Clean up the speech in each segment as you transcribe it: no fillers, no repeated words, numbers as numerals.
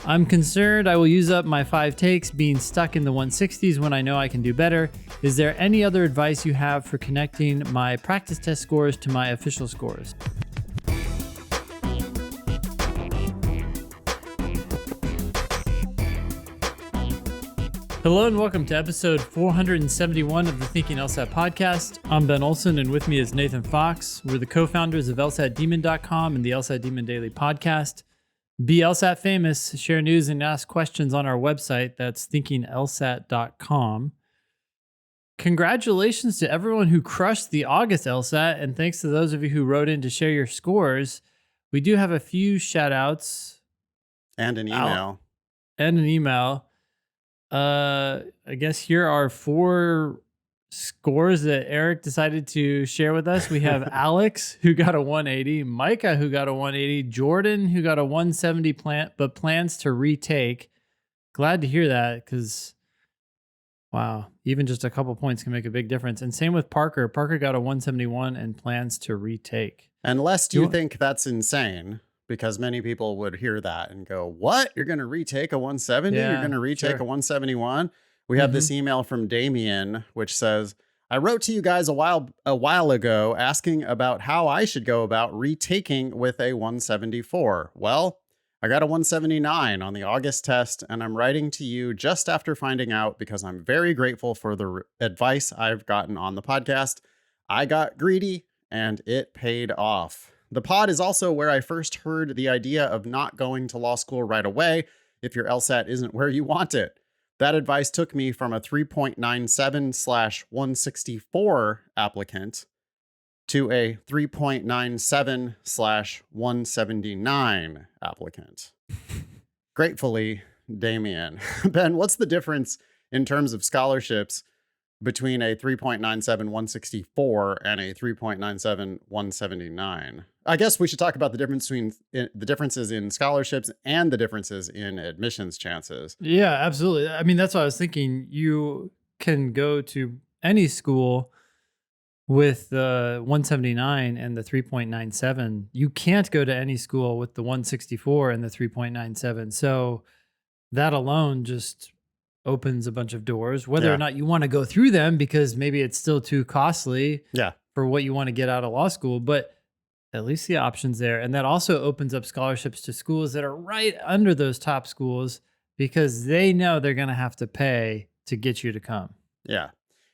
I'm concerned I will use up my 5 takes being stuck in the 160s when I know I can do better. Is there any other advice you have for connecting my practice test scores to my official scores? Hello and welcome to episode 471 of the Thinking LSAT podcast. I'm Ben Olson and with me is Nathan Fox. We're the co-founders of LSATdemon.com and the LSAT Demon Daily podcast. Be LSAT famous, share news and ask questions on our website. That's thinkinglsat.com. Congratulations to everyone who crushed the August LSAT, and thanks to those of you who wrote in to share your scores. We do have a few shout outs. And an email. I guess here are 4 scores that Eric decided to share with us. We have Alex, who got a 180, Micah, who got a 180, Jordan, who got a 170 but plans to retake. Glad to hear that because, wow, even just a couple points can make a big difference. And same with Parker. Parker got a 171 and plans to retake. Unless you think that's insane, because many people would hear that and go, what? You're going to retake a 170? You're going to retake a 171? We have this email from Damien, which says, I wrote to you guys a while ago asking about how I should go about retaking with a 174. Well, I got a 179 on the August test, and I'm writing to you just after finding out because I'm very grateful for the advice I've gotten on the podcast. I got greedy, and it paid off. The pod is also where I first heard the idea of not going to law school right away if your LSAT isn't where you want it. That advice took me from a 3.97/164 applicant to a 3.97/179 applicant. Gratefully, Damien. Ben, what's the difference in terms of scholarships between a 3.97/164 and a 3.97/179? I guess we should talk about the difference between the differences in scholarships and the differences in admissions chances. Yeah, absolutely. I mean, that's what I was thinking. You can go to any school with the 179 and the 3.97. You can't go to any school with the 164 and the 3.97. So that alone just opens a bunch of doors, whether or not you want to go through them because maybe it's still too costly for what you want to get out of law school. But at least the option's there. And that also opens up scholarships to schools that are right under those top schools because they know they're going to have to pay to get you to come. Yeah.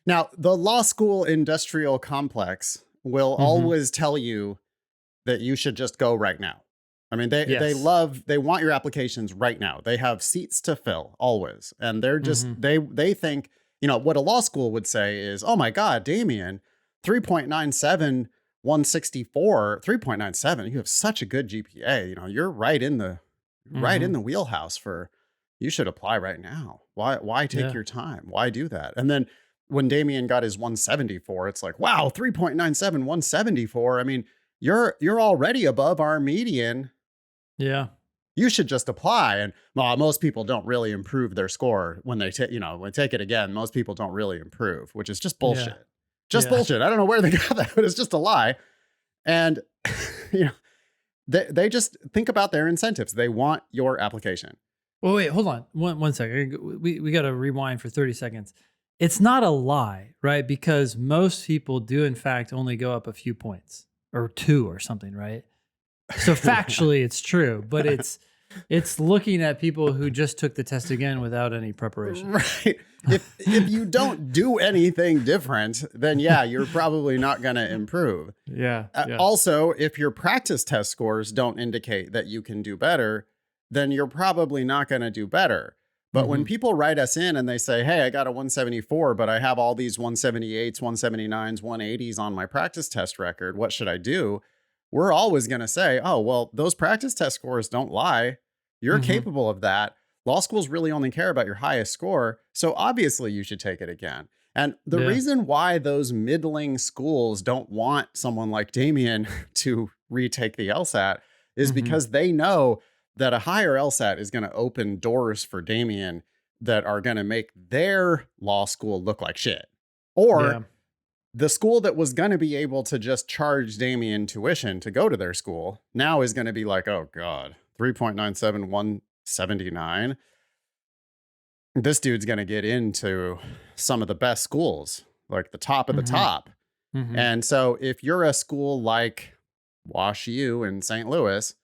Now, the law school industrial complex will always tell you that you should just go right now. I mean, they want your applications right now. They have seats to fill always. And they're just, they think, what a law school would say is, oh my God, Damien, 3.97 164, 3.97. You have such a good GPA. You're right in the wheelhouse you should apply right now. Why take your time? Why do that? And then when Damien got his 174, it's like, wow, 3.97, 174. I mean, you're already above our median. Yeah. You should just apply. And most people don't really improve their score when they take it again. Most people don't really improve, which is just bullshit. Yeah. Bullshit. I don't know where they got that, but it's just a lie. And, they just think about their incentives. They want your application. Well, wait, hold on. One second. We got to rewind for 30 seconds. It's not a lie, right? Because most people do, in fact, only go up a few points or 2 or something, right? So factually, it's true, but it's looking at people who just took the test again without any preparation. Right. If you don't do anything different, then you're probably not going to improve. Yeah. Also, if your practice test scores don't indicate that you can do better, then you're probably not going to do better. But when people write us in and they say, hey, I got a 174, but I have all these 178s, 179s, 180s on my practice test record, what should I do? We're always going to say, oh, well, those practice test scores don't lie. You're capable of that. Law schools really only care about your highest score. So obviously you should take it again. And the reason why those middling schools don't want someone like Damien to retake the LSAT is because they know that a higher LSAT is going to open doors for Damien that are going to make their law school look like shit. Or the school that was going to be able to just charge Damien tuition to go to their school now is going to be like, oh God, 3.97, 179, this dude's going to get into some of the best schools, like the top of the Mhm. top. Mhm. And so if you're a school like Wash U in St. Louis,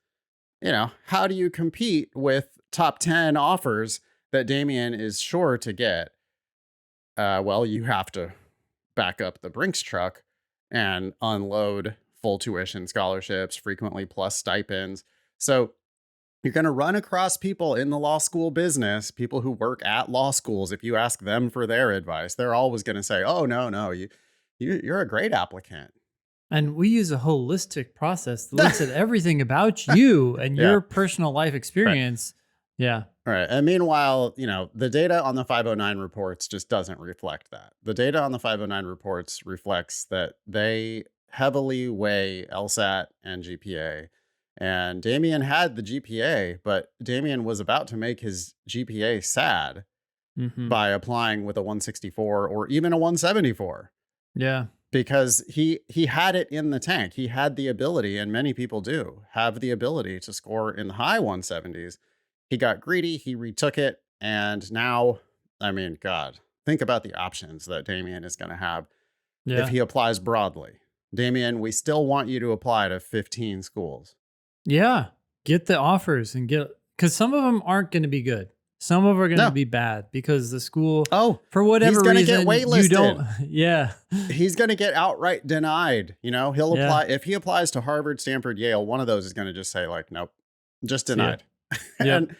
how do you compete with top 10 offers that Damien is sure to get? Well, you have to back up the Brinks truck and unload full tuition scholarships, frequently plus stipends. So you're going to run across people in the law school business, people who work at law schools. If you ask them for their advice, they're always going to say, "Oh, no, you're a great applicant." And we use a holistic process that looks at everything about you and Yeah, your personal life right. experience. Yeah. All right. And meanwhile, the data on the 509 reports just doesn't reflect that. The data on the 509 reports reflects that they heavily weigh LSAT and GPA. And Damien had the GPA, but Damien was about to make his GPA sad Mhm. by applying with a 164 or even a 174 Yeah. because he had it in the tank. He had the ability, and many people do have the ability to score in the high 170s. He got greedy, he retook it, and now, I mean, God, think about the options that Damien is going to have if Yeah. he applies broadly. Damien, we still want you to apply to 15 schools. Yeah. Get the offers and because some of them aren't going to be good. Some of them are going to No. be bad because the school, Oh, for he's whatever going to get reason, you don't. waitlisted. Yeah. He's going to get outright denied. He'll Yeah. apply. If he applies to Harvard, Stanford, Yale, one of those is going to just say like, nope, just See ya. denied. Yep.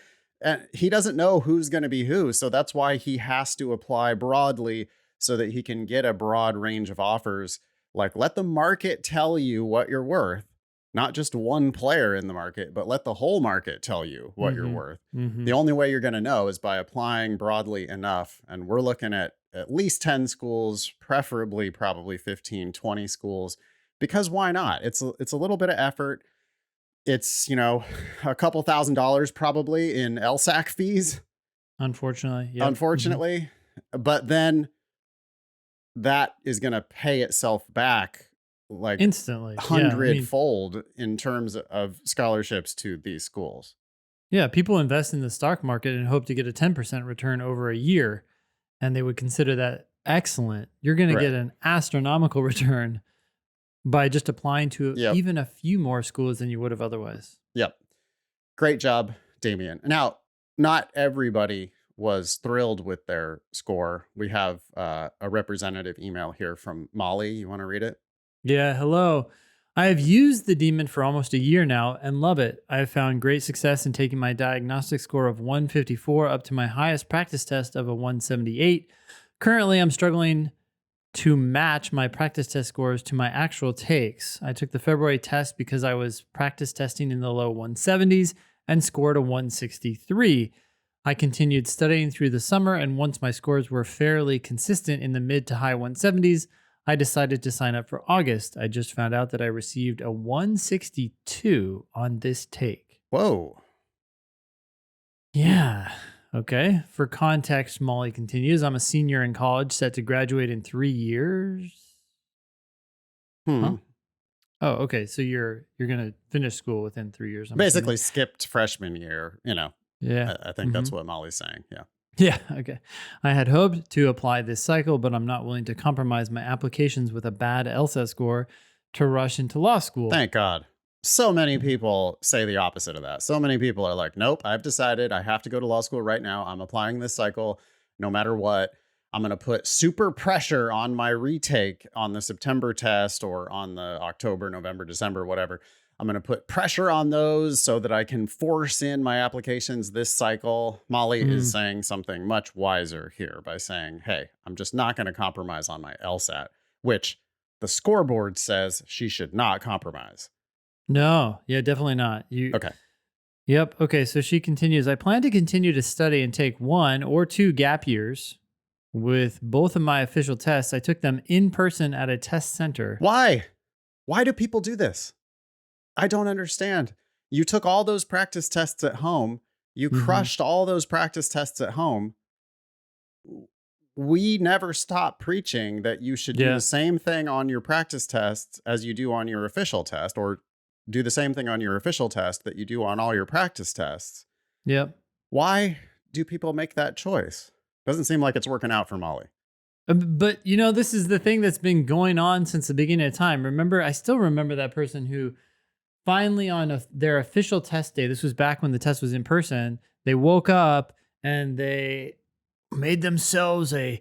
and he doesn't know who's going to be who. So that's why he has to apply broadly so that he can get a broad range of offers. Like, let the market tell you what you're worth, not just one player in the market, but let the whole market tell you what you're Mhm. worth. The Mhm. only way you're going to know is by applying broadly enough. And we're looking at least 10 schools, preferably probably 15, 20 schools, because why not? It's a little bit of effort. It's, a couple $1,000s probably in LSAC fees, Unfortunately. Yep. Mhm. unfortunately. But then that is going to pay itself back like Instantly. Yeah. I mean, hundredfold in terms of scholarships to these schools. yeah, people invest in the stock market and hope to get a 10% return over a year, and they would consider that excellent. You're going to get Right. an astronomical return by just applying to Yep. even a few more schools than you would have otherwise. Yep. Great job, Damien. Now, not everybody was thrilled with their score. We have a representative email here from Molly. You want to read it? Yeah, hello. I have used the Demon for almost a year now and love it. I have found great success in taking my diagnostic score of 154 up to my highest practice test of a 178. Currently, I'm struggling to match my practice test scores to my actual takes. I took the February test because I was practice testing in the low 170s and scored a 163. I continued studying through the summer, and once my scores were fairly consistent in the mid to high 170s, I decided to sign up for August. I just found out that I received a 162 on this take. Whoa. Yeah. Okay. For context, Molly continues, I'm a senior in college set to graduate in 3 years. Huh? Hmm. Oh, okay. So you're gonna finish school within 3 years, I'm assuming. Basically skipped freshman year. Yeah. I think that's what Molly's saying. Yeah. Yeah. Okay. I had hoped to apply this cycle, but I'm not willing to compromise my applications with a bad LSAT score to rush into law school. Thank God. So many Mhm. people say the opposite of that. So many people are like, nope, I've decided I have to go to law school right now. I'm applying this cycle no matter what. I'm going to put super pressure on my retake on the September test or on the October, November, December, whatever. I'm going to put pressure on those so that I can force in my applications this cycle. Molly is Mm. saying something much wiser here by saying, hey, I'm just not going to compromise on my LSAT, which the scoreboard says she should not compromise. No, yeah, definitely not. Okay. Yep. Okay. So she continues, I plan to continue to study and take 1 or 2 gap years. With both of my official tests, I took them in person at a test center. Why? Why do people do this? I don't understand. You took all those practice tests at home. You Mhm. crushed all those practice tests at home. We never stop preaching that you should do the Yeah. same thing on your practice tests as you do on your official test, or do the same thing on your official test that you do on all your practice tests. Yep. Why do people make that choice? Doesn't seem like it's working out for Molly. But this is the thing that's been going on since the beginning of time. Remember, I still remember that person who finally on their official test day, this was back when the test was in person, they woke up and they made themselves a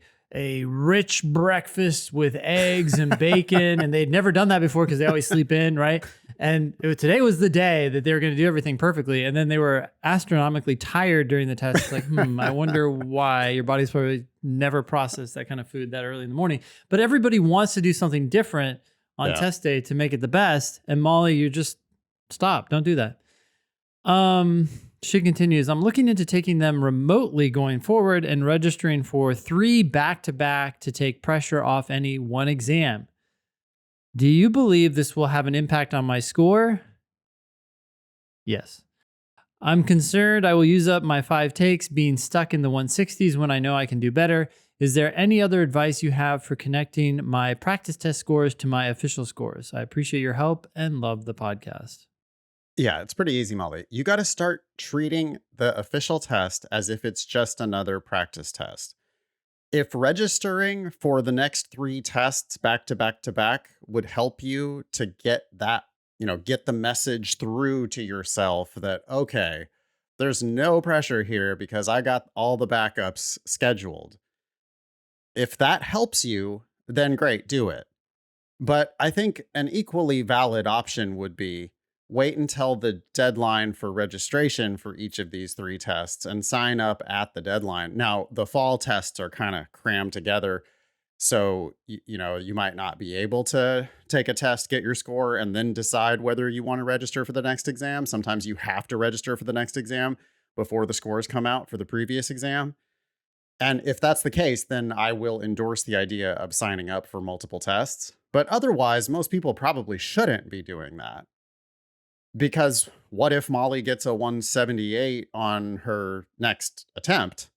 rich breakfast with eggs and bacon, and they'd never done that before because they always sleep in, right? And today was the day that they were going to do everything perfectly, and then they were astronomically tired during the test. It's like, I wonder why. Your body's probably never processed that kind of food that early in the morning. But everybody wants to do something different on test day to make it the best. And Molly, you just stop. Don't do that. She continues, I'm looking into taking them remotely going forward and registering for 3 back-to-back to take pressure off any one exam. Do you believe this will have an impact on my score? Yes. I'm concerned I will use up my 5 takes being stuck in the 160s when I know I can do better. Is there any other advice you have for connecting my practice test scores to my official scores? I appreciate your help and love the podcast. Yeah, it's pretty easy, Molly. You got to start treating the official test as if it's just another practice test. If registering for the next 3 tests back to back to back would help you to get that, get the message through to yourself that, okay, there's no pressure here because I got all the backups scheduled. If that helps you, then great, do it. But I think an equally valid option would be wait until the deadline for registration for each of these 3 tests and sign up at the deadline. Now, the fall tests are kind of crammed together. So, you might not be able to take a test, get your score, and then decide whether you want to register for the next exam. Sometimes you have to register for the next exam before the scores come out for the previous exam. And if that's the case, then I will endorse the idea of signing up for multiple tests. But otherwise, most people probably shouldn't be doing that. Because what if Molly gets a 178 on her next attempt?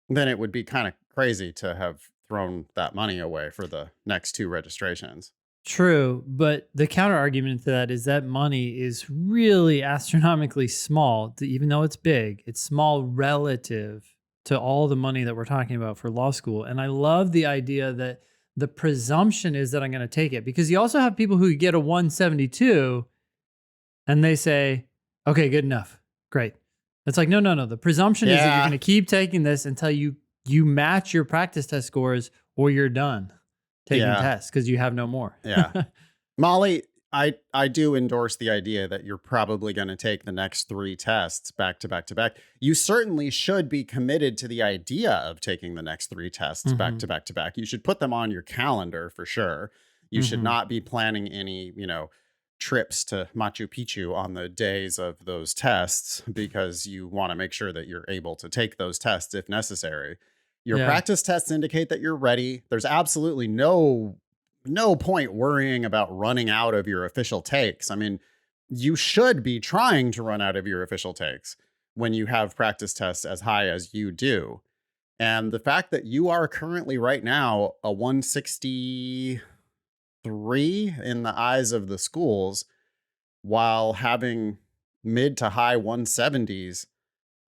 Then it would be kind of crazy to have thrown that money away for the next 2 registrations. True, but the counter argument to that is that money is really astronomically small. Even though it's big, it's small relative to all the money that we're talking about for law school. And I love the idea that the presumption is that I'm going to take it, because you also have people who get a 172 and they say, okay, good enough. Great. It's like, no. The presumption is that you're going to keep taking this until you match your practice test scores or you're done taking tests because you have no more. Yeah. Molly, I do endorse the idea that you're probably going to take the next 3 tests back to back to back. You certainly should be committed to the idea of taking the next 3 tests back to back to back. You should put them on your calendar for sure. You should not be planning any, trips to Machu Picchu on the days of those tests because you want to make sure that you're able to take those tests if necessary. Your practice tests indicate that you're ready. There's absolutely no point worrying about running out of your official takes. I mean, you should be trying to run out of your official takes when you have practice tests as high as you do. And the fact that you are currently right now a 163 in the eyes of the schools while having mid to high 170s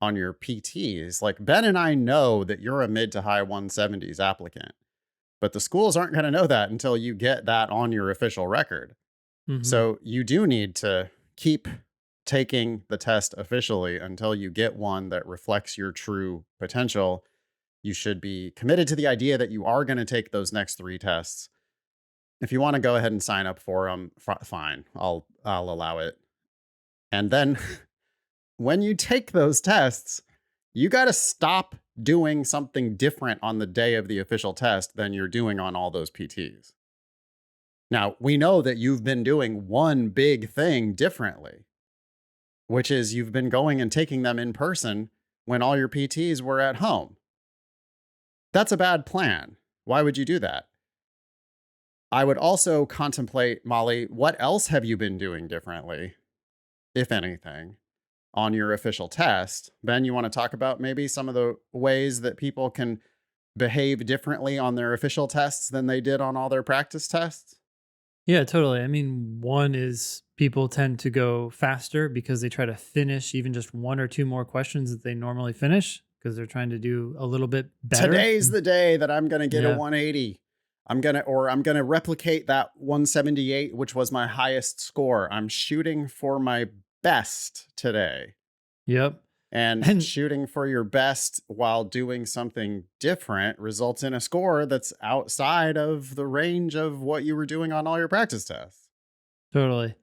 on your PTs, like Ben and I know that you're a mid to high 170s applicant. But the schools aren't going to know that until you get that on your official record. So you do need to keep taking the test officially until you get one that reflects your true potential. You should be committed to the idea that you are going to take those next 3 tests. If you want to go ahead and sign up for them, fine. I'll allow it. And then when you take those tests, you got to stop doing something different on the day of the official test than you're doing on all those PTs. Now, we know that you've been doing one big thing differently, which is you've been going and taking them in person when all your PTs were at home. That's a bad plan. Why would you do that? I would also contemplate, Molly, what else have you been doing differently, if anything, on your official test? Ben, you want to talk about maybe some of the ways that people can behave differently on their official tests than they did on all their practice tests? Yeah, totally. I mean, one is people tend to go faster because they try to finish even just one or two more questions that they normally finish because they're trying to do a little bit better. Today's the day that I'm going to get a Yeah. 180. I'm going to replicate that 178, which was my highest score. I'm shooting for my best today. Yep. And And shooting for your best while doing something different results in a score that's outside of the range of what you were doing on all your practice tests. totally.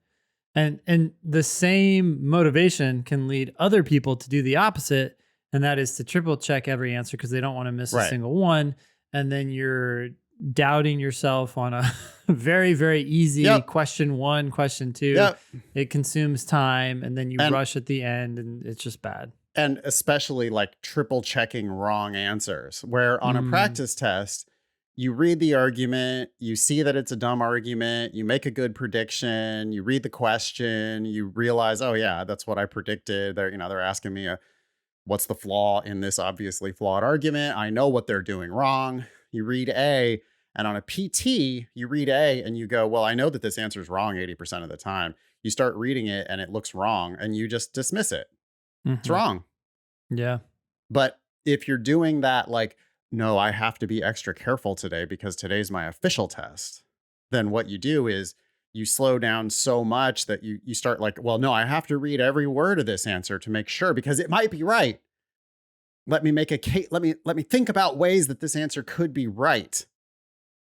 And the same motivation can lead other people to do the opposite, and that is to triple check every answer because they don't want to miss a Right. single one. And then you're doubting yourself on a very, very easy Yep. question one, question two. Yep. It consumes time, and then you And rush at the end, and it's just bad. and especially like triple checking wrong answers, where on a Mm, practice test, you read the argument, you see that it's a dumb argument, you make a good prediction, you read the question, you realize, oh yeah, that's what I predicted. They're asking me what's the flaw in this obviously flawed argument. I know what they're doing wrong. You read A, and on a PT, you read A and you go, well, I know that this answer is wrong 80% of the time. You start reading it and it looks wrong and you just dismiss it. It's mhm. wrong. Yeah. But if you're doing that, like, no, I have to be extra careful today because today's my official test, then what you do is you slow down so much that you start like, well, no, I have to read every word of this answer to make sure because it might be right. Let me make a case. Let me think about ways that this answer could be right.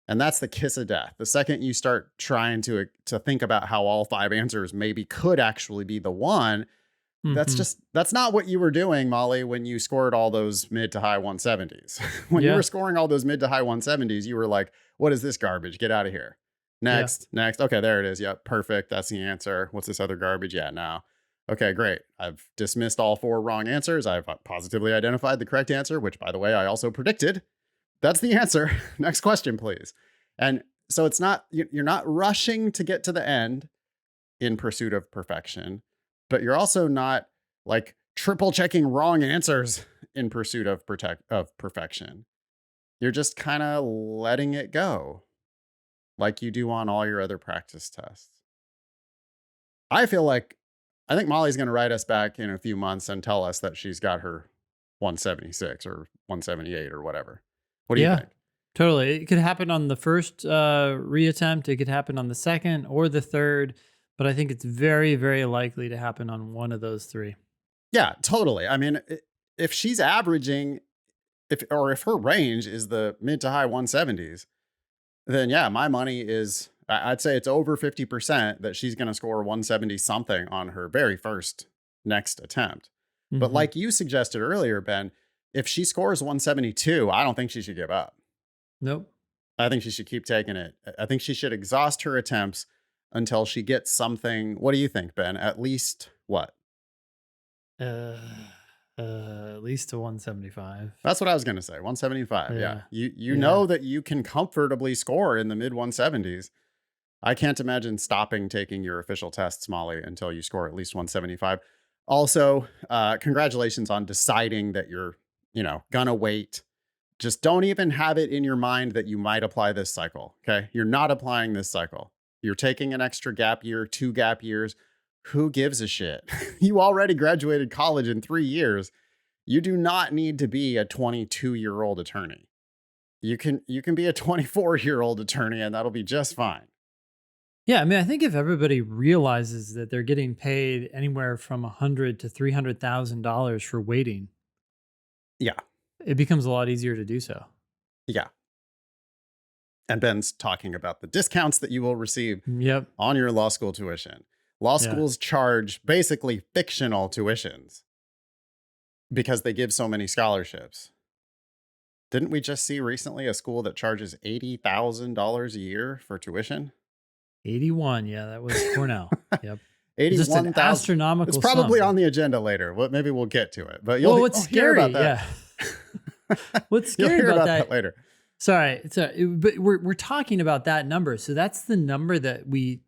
And that's the kiss of death. The second you start trying to think about how all five answers maybe could actually be the one, Mhm. that's not what you were doing, Molly, when you scored all those mid to high 170s. When you were Yeah. scoring all those mid to high 170s, you were like, what is this garbage? Get out of here. Yeah. Next. Okay, there it is. Yep, perfect. That's the answer. What's this other garbage? Yeah, now. Okay, great. I've dismissed all four wrong answers. I've positively identified the correct answer, which, by the way, I also predicted. That's the answer. Next question, please. And so it's not, you're not rushing to get to the end in pursuit of perfection, but you're also not like triple checking wrong answers in pursuit of perfection. You're just kind of letting it go like you do on all your other practice tests. I feel like I think Molly's going to write us back in a few months and tell us that she's got her 176 or 178 or whatever. What do you Yeah. think? Totally. It could happen on the first reattempt. It could happen on the second or the third, but I think it's very, very likely to happen on one of those three. Yeah, totally. I mean, if she's averaging, if her range is the mid to high 170s, then yeah, my money is, I'd say it's over 50% that she's going to score 170 something on her very first next attempt. But Hmm. like you suggested earlier, Ben, if she scores 172, I don't think she should give up. Nope. I think she should keep taking it. I think she should exhaust her attempts until she gets something. What do you think, Ben? At least what? Uh, at least to 175. That's what I was going to say. 175. Yeah. Yeah. You Yeah. know that you can comfortably score in the mid 170s. I can't imagine stopping taking your official tests, Molly, until you score at least 175. Also, congratulations on deciding that you're, gonna wait. Just don't even have it in your mind that you might apply this cycle. Okay. You're not applying this cycle. You're taking an extra gap year, 2 gap years. Who gives a shit? You already graduated college in 3 years. You do not need to be a 22-year-old attorney. You can be a 24-year-old attorney and that'll be just fine. Yeah. I mean, I think if everybody realizes that they're getting paid anywhere from $100 to $300,000 for waiting, Yeah. it becomes a lot easier to do so. Yeah. And Ben's talking about the discounts that you will receive Yep. on your law school tuition. Law Yeah. schools charge basically fictional tuitions because they give so many scholarships. Didn't we just see recently a school that charges $80,000 a year for tuition? 81. Yeah. That was Cornell. Yep. Just an 81,000. It's astronomical probably sum. on the agenda later. Well, maybe we'll get to it, but Well, what's hear scary, about that. yeah. What's You'll scary hear about about that that? later. Sorry, but we're talking about that number, so that's the number that we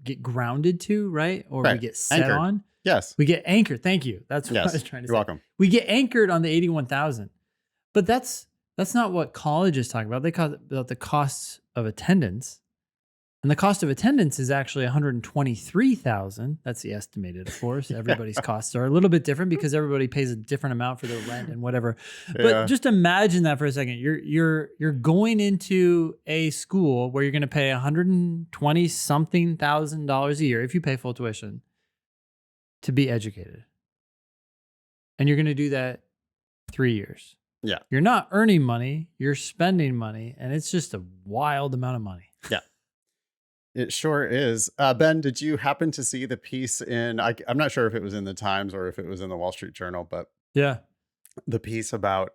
get grounded to, right? Or we Right. get set Anchored. on. Yes. We get anchored. Thank you. That's what I Yes. was trying to You're say. welcome. We get anchored on the 81,000, but that's not what college is talking about. They call it about the costs of attendance. And the cost of attendance is actually $123,000. That's the estimated, of course. Everybody's costs are a little bit different because everybody pays a different amount for their rent and whatever. But just imagine that for a second. You're going into a school where you're going to pay $120 something thousand a year if you pay full tuition to be educated. And you're going to do that 3 years. Yeah. You're not earning money, you're spending money, and it's just a wild amount of money. Yeah. It sure is. Ben, did you happen to see the piece in, I'm not sure if it was in the Times or if it was in the Wall Street Journal, but yeah, the piece about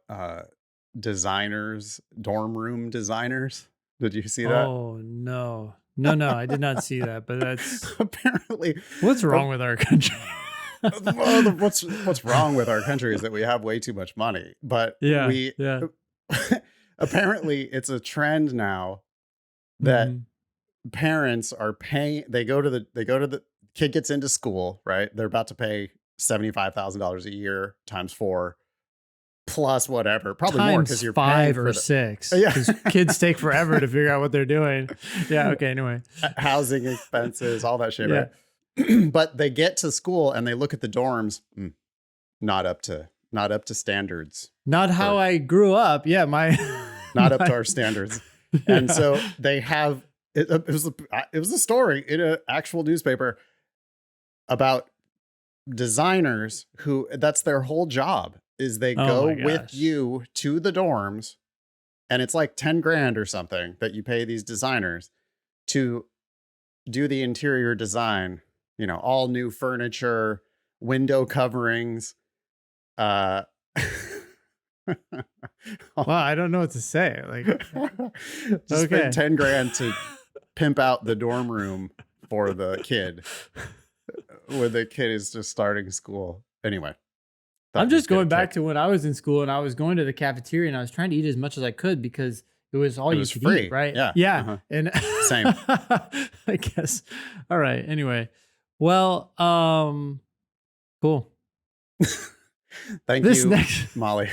designers, dorm room designers. Did you see that? Oh, no. No, I did not see that, but that's apparently what's wrong with our country. Well, what's wrong with our country is that we have way too much money, but apparently it's a trend now that parents are paying. They go to the kid gets into school, right? They're about to pay $75,000 a year times 4 plus whatever, probably more because you're 5 or 6. Yeah, because kids take forever to figure out what they're doing. Yeah. Okay. Anyway, housing expenses, all that shit, right? But they get to school and they look at the dorms, not up to standards. Not how I grew up. Yeah, not up to our standards. Yeah. And so they have it was a story in an actual newspaper about designers who that's their whole job is they go with you to the dorms, and it's like 10 grand or something that you pay these designers to do the interior design. You know, all new furniture, window coverings. Well, I don't know what to say. Like, just spend 10 grand to pimp out the dorm room for the kid when the kid is just starting school. Anyway, I'm just going back to when I was in school and I was going to the cafeteria and I was trying to eat as much as I could because it was all you could eat, right? Yeah. Uh-huh. And same. I guess. All right. Anyway. Well, cool. Thank you, Molly.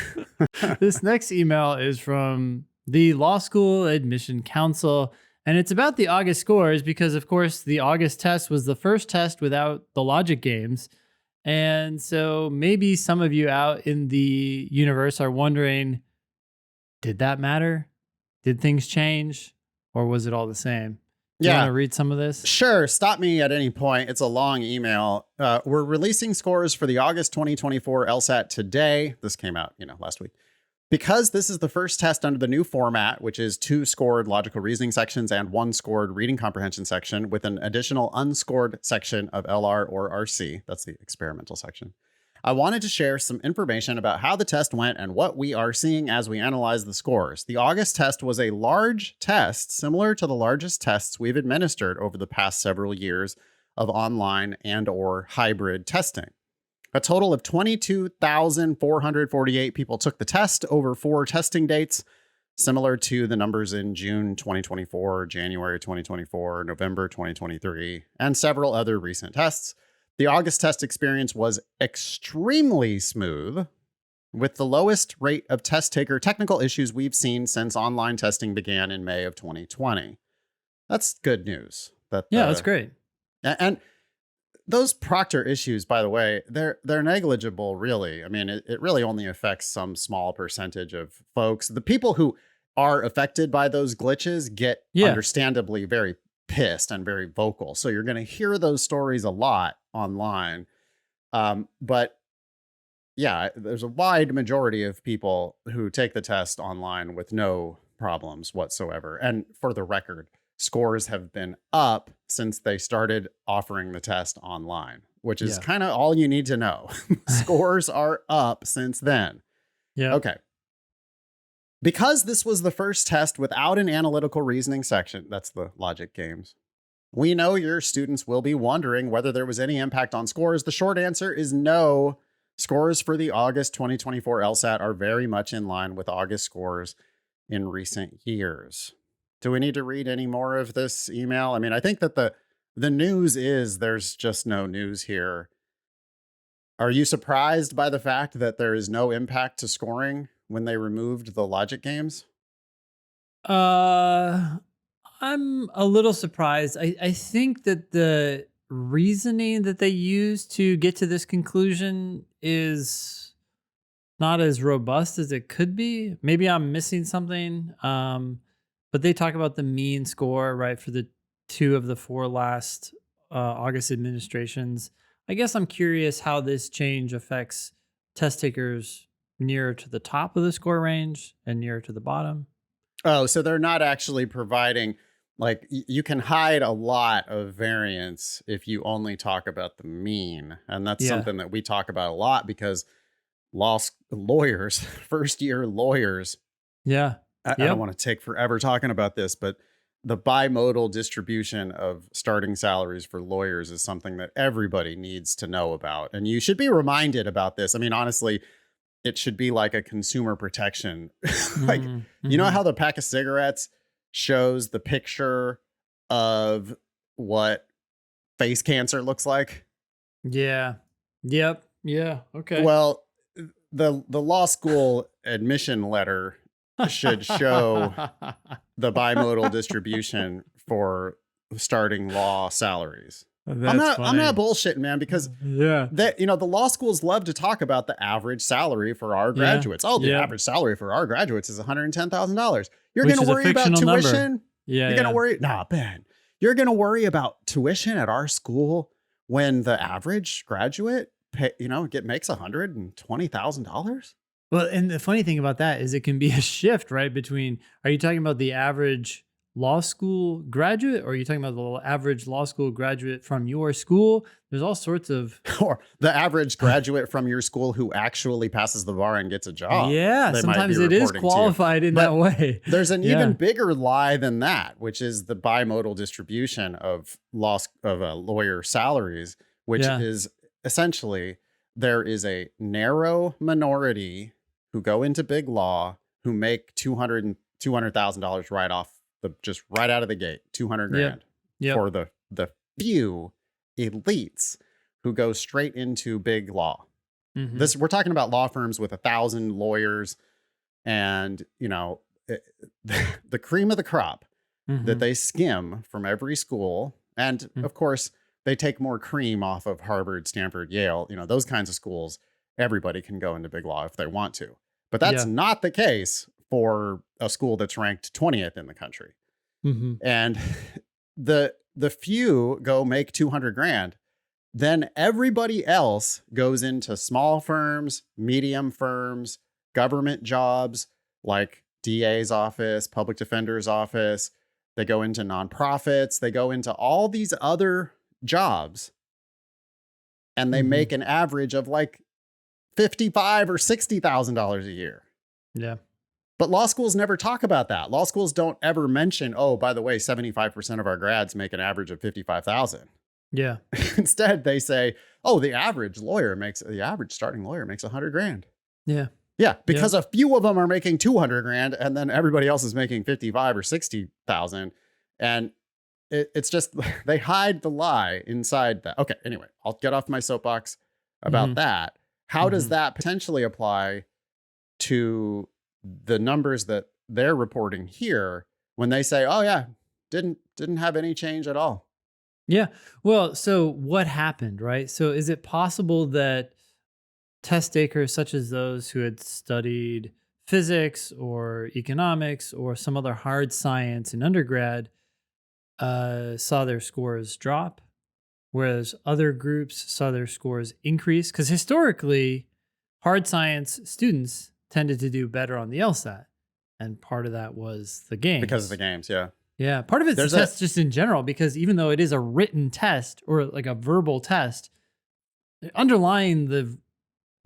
This next email is from the Law School Admission Council, and it's about the August scores because, of course, the August test was the first test without the logic games. And so maybe some of you out in the universe are wondering, did that matter? Did things change? Or was it all the same? Do you want to read some of this? Sure. Stop me at any point. It's a long email. We're releasing scores for the August 2024 LSAT today. This came out, last week. Because this is the first test under the new format, which is 2 scored logical reasoning sections and 1 scored reading comprehension section with an additional unscored section of LR or RC. That's the experimental section. I wanted to share some information about how the test went and what we are seeing as we analyze the scores. The August test was a large test, similar to the largest tests we've administered over the past several years of online and or hybrid testing. A total of 22,448 people took the test over 4 testing dates, similar to the numbers in June 2024, January 2024, November 2023, and several other recent tests. The August test experience was extremely smooth, with the lowest rate of test taker technical issues we've seen since online testing began in May of 2020. That's good news. That's great. And those proctor issues, by the way, they're negligible, really. I mean, it really only affects some small percentage of folks. The people who are affected by those glitches get understandably very pissed and very vocal. So you're going to hear those stories a lot online. But yeah, there's a wide majority of people who take the test online with no problems whatsoever. And for the record, scores have been up since they started offering the test online, which is kind of all you need to know. Scores are up since then. Yeah. Okay. Because this was the first test without an analytical reasoning section, that's the logic games, we know your students will be wondering whether there was any impact on scores. The short answer is no. Scores for the August 2024 LSAT are very much in line with August scores in recent years. Do we need to read any more of this email? I mean, I think that the news is there's just no news here. Are you surprised by the fact that there is no impact to scoring when they removed the logic games? I'm I'm a little surprised. I think that the reasoning that they use to get to this conclusion is not as robust as it could be. Maybe I'm missing something. But they talk about the mean score, right, for the two of the four last August administrations. I guess I'm curious how this change affects test takers nearer to the top of the score range and nearer to the bottom. Oh, so they're not actually providing, like, you can hide a lot of variance if you only talk about the mean. And that's Yeah. something that we talk about a lot because lawyers, first year lawyers, Yeah. I don't want to take forever talking about this, but the bimodal distribution of starting salaries for lawyers is something that everybody needs to know about. And you should be reminded about this. I mean, honestly, it should be like a consumer protection. Like, you know how the pack of cigarettes shows the picture of what face cancer looks like? Yeah. Yep. Yeah. Okay. Well, the law school admission letter should show the bimodal distribution for starting law salaries. I'm not bullshitting, man, because that, you know, the law schools love to talk about the average salary for our graduates. Oh, the average salary for our graduates is $110,000. You're going to worry about tuition? Yeah. You're going to worry? Nah, Ben. You're going to worry about tuition at our school when the average graduate makes $120,000? Well, and the funny thing about that is it can be a shift, right? Between, are you talking about the average law school graduate, or are you talking about the average law school graduate from your school? There's all sorts of, or the average graduate from your school who actually passes the bar and gets a job. Yeah, sometimes it is qualified in that way. There's an even bigger lie than that, which is the bimodal distribution of lawyer salaries, which is essentially there is a narrow minority who go into big law who make $200,000 right out of the gate, 200 grand for the few elites who go straight into big law. We're talking about law firms with 1,000 lawyers and, you know, the cream of the crop that they skim from every school. And of course, they take more cream off of Harvard, Stanford, Yale, you know, those kinds of schools. Everybody can go into big law if they want to. But that's not the case for a school that's ranked 20th in the country. And the few go make 200 grand. Then everybody else goes into small firms, medium firms, government jobs like DA's office, public defender's office. They go into nonprofits. They go into all these other jobs. And they make an average of like $55,000 or $60,000 a year. Yeah. But law schools never talk about that. Law schools don't ever mention, oh, by the way, 75% of our grads make an average of 55,000. Yeah. Instead, they say, oh, the average starting lawyer makes 100 grand. Yeah. Yeah. Because a few of them are making 200 grand and then everybody else is making 55 or 60,000. And it's just, they hide the lie inside that. Okay. Anyway, I'll get off my soapbox about that. How does that potentially apply to the numbers that they're reporting here when they say, oh yeah, didn't have any change at all? Yeah. Well, so what happened, right? So is it possible that test takers such as those who had studied physics or economics or some other hard science in undergrad saw their scores drop, whereas other groups saw their scores increase? Because historically, hard science students tended to do better on the LSAT. And part of that was the games. Because of the games, yeah. Yeah, part of it's the test just in general, because even though it is a written test or like a verbal test, underlying the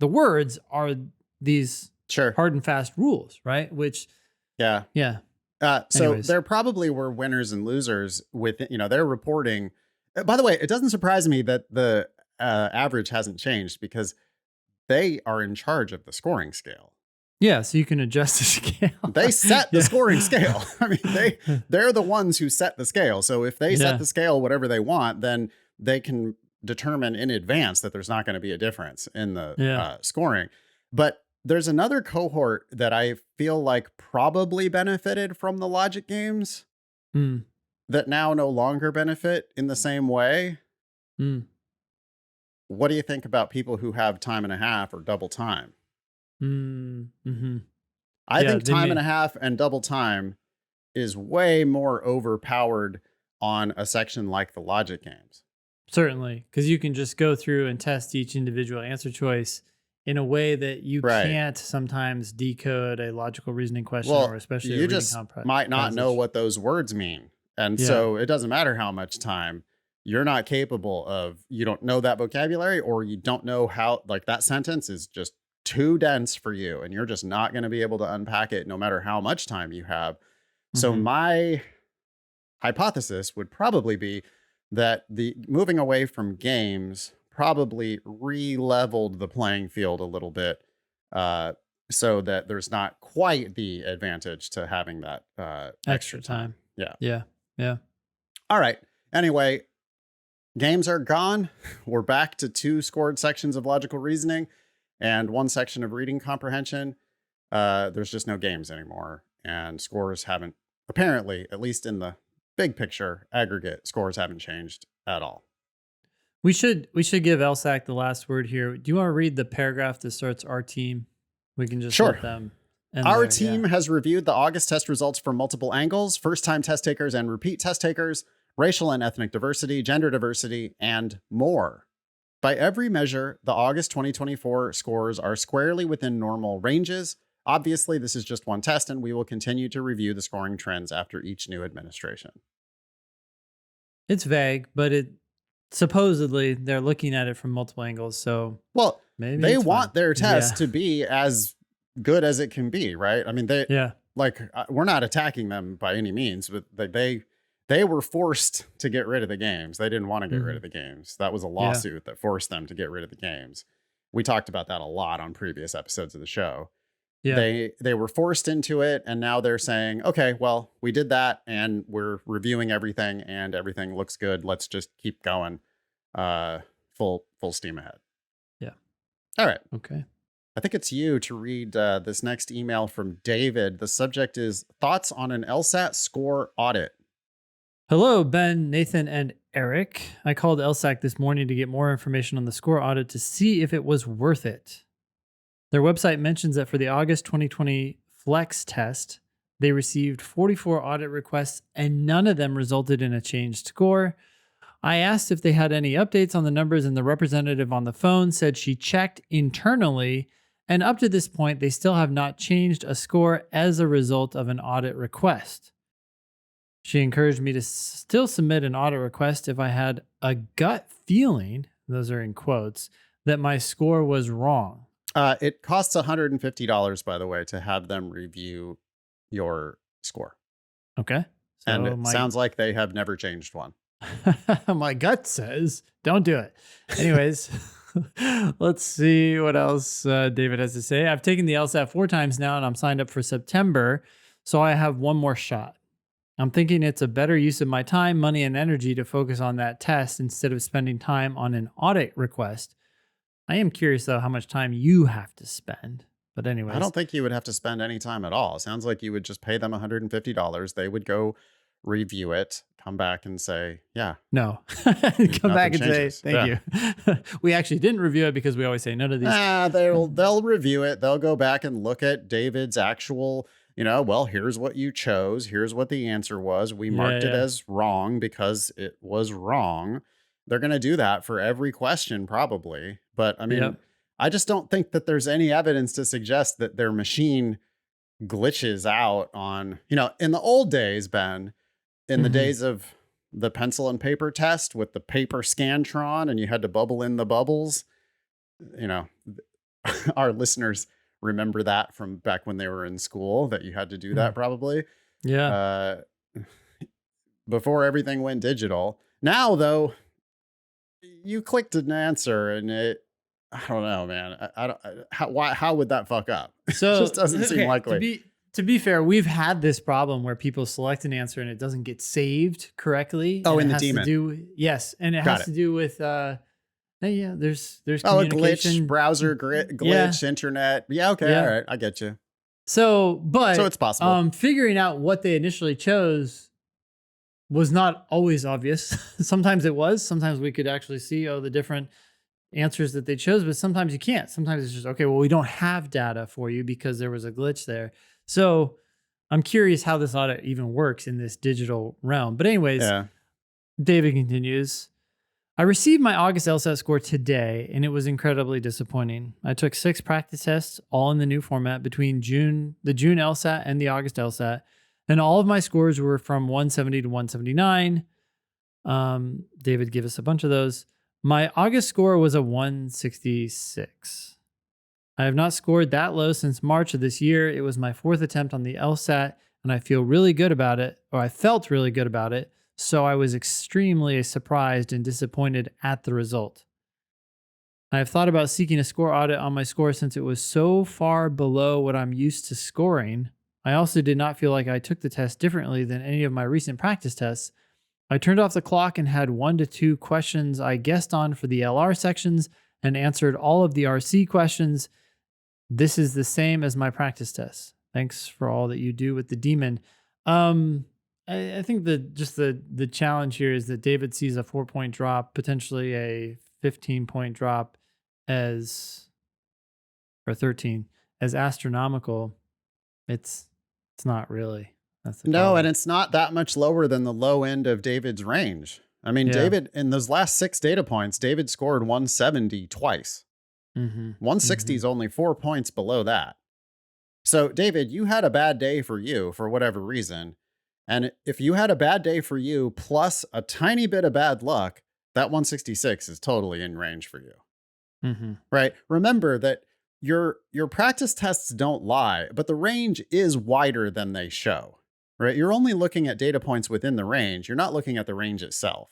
words are these hard and fast rules, right? Which, yeah. So there probably were winners and losers with, you know, they're reporting. By the way, it doesn't surprise me that the average hasn't changed because they are in charge of the scoring scale. Yeah, so you can adjust the scale. They set the scoring scale. I mean, they're the ones who set the scale. So if they set the scale whatever they want, then they can determine in advance that there's not going to be a difference in the scoring. But there's another cohort that I feel like probably benefited from the logic games. that now no longer benefit in the same way. Mm. What do you think about people who have time and a half or double time? Mm-hmm. I Yeah, think they time and may a half and double time is way more overpowered on a section like the logic games. certainly, because you can just go through and test each individual answer choice in a way that you Right. can't sometimes decode a logical reasoning question or Well, especially a you reading just might not know passage. what those words mean. And Yeah. so it doesn't matter how much time you're not capable of, you don't know that vocabulary, or you don't know how, like, that sentence is just too dense for you and you're just not going to be able to unpack it no matter how much time you have. So Hmm. my hypothesis would probably be that the moving away from games probably re-leveled the playing field a little bit, uh, so that there's not quite the advantage to having that extra Extra time. time. Yeah. Yeah. Yeah. All right. Anyway, games are gone. We're back to 2 scored sections of logical reasoning and 1 section of reading comprehension. There's just no games anymore, and scores haven't, apparently, at least in the big picture, aggregate scores haven't changed at all. We should give LSAC the last word here. Do you want to read the paragraph that starts our team? We can just Sure. let them end Our there. team has reviewed the August test results from multiple angles: first-time test takers and repeat test takers, racial and ethnic diversity, gender diversity, and more. By every measure, the August 2024 scores are squarely within normal ranges. Obviously, this is just one test, and we will continue to review the scoring trends after each new administration. It's vague, but it supposedly they're looking at it from multiple angles. So Well, maybe they it's want fine. their test Yeah. to be as good as it can be, right? I mean, Yeah. we're not attacking them by any means, but they were forced to get rid of the games. They didn't want to get rid Mhm. of the games. That was a Yeah. lawsuit that forced them to get rid of the games. We talked about that a lot on previous episodes of the show. Yeah. They were forced into it, and now they're saying, okay, well, we did that and we're reviewing everything and everything looks good. Let's just keep going. Full steam ahead. Yeah. All right. Okay. I think it's you to read this next email from David. The subject is thoughts on an LSAT score audit. Hello, Ben, Nathan, and Eric. I called LSAC this morning to get more information on the score audit to see if it was worth it. Their website mentions that for the August 2020 Flex test, they received 44 audit requests and none of them resulted in a changed score. I asked if they had any updates on the numbers, and the representative on the phone said she checked internally, and up to this point, they still have not changed a score as a result of an audit request. She encouraged me to still submit an audit request if I had a gut feeling, those are in quotes, that my score was wrong. It costs $150, by the way, to have them review your score. Okay. So And it sounds like they have never changed one. my gut says don't do it. Anyways, let's see what else David has to say. I've taken the LSAT 4 times now and I'm signed up for September, so I have one more shot. I'm thinking it's a better use of my time, money, and energy to focus on that test instead of spending time on an audit request. I am curious, though, how much time you have to spend. But anyways. I don't think you would have to spend any time at all. It sounds like you would just pay them $150. They would go review it, come back and say, yeah. No. Come back and changes. say, thank you. We actually didn't review it because we always say no to these. They'll review it. They'll go back and look at David's actual, well, here's what you chose. Here's what the answer was. We marked it as wrong because it was wrong. They're going to do that for every question, probably. But I mean, I just don't think that there's any evidence to suggest that their machine glitches out on, in the old days, Ben, in the days of the pencil and paper test with the paper Scantron and you had to bubble in the bubbles, our listeners remember that from back when they were in school, that you had to do that probably. Yeah. Before everything went digital. Now, though, you clicked an answer and I don't know, man. How would that fuck up? So it just doesn't seem likely. To be fair, we've had this problem where people select an answer and it doesn't get saved correctly. Oh, in the daemon. Yes, and it has to do with there's a communication. glitch, browser glitch, internet. Yeah, okay, all right, I get you. So it's possible. Figuring out what they initially chose was not always obvious. Sometimes it was. Sometimes we could actually see, the different answers that they chose, but sometimes you can't. Sometimes it's just, okay, well, we don't have data for you because there was a glitch there. So I'm curious how this audit even works in this digital realm. But anyways, Yeah. David continues. I received my August LSAT score today, and it was incredibly disappointing. I took 6 practice tests, all in the new format, between the June LSAT and the August LSAT, and all of my scores were from 170 to 179. David gave us a bunch of those. My August score was a 166. I have not scored that low since March of this year. It was my 4th attempt on the LSAT, and I feel really good about it, or I felt really good about it. So I was extremely surprised and disappointed at the result. I have thought about seeking a score audit on my score since it was so far below what I'm used to scoring. I also did not feel like I took the test differently than any of my recent practice tests. I turned off the clock and had 1 to 2 questions I guessed on for the LR sections and answered all of the RC questions. This is the same as my practice tests. Thanks for all that you do with the demon. I think that just the challenge here is that David sees a 4-point drop, potentially a 15-point drop or 13 as astronomical. It's not really. That's the No, problem. and it's not that much lower than the low end of David's range. I mean, Yeah. David, in those last 6 data points, David scored 170 twice. Mm-hmm. 160 is only 4 points below that. So, David, you had a bad day for you for whatever reason. And if you had a bad day for you plus a tiny bit of bad luck, that 166 is totally in range for you. Mm-hmm. Right? Remember that your practice tests don't lie, but the range is wider than they show. Right? You're only looking at data points within the range. You're not looking at the range itself.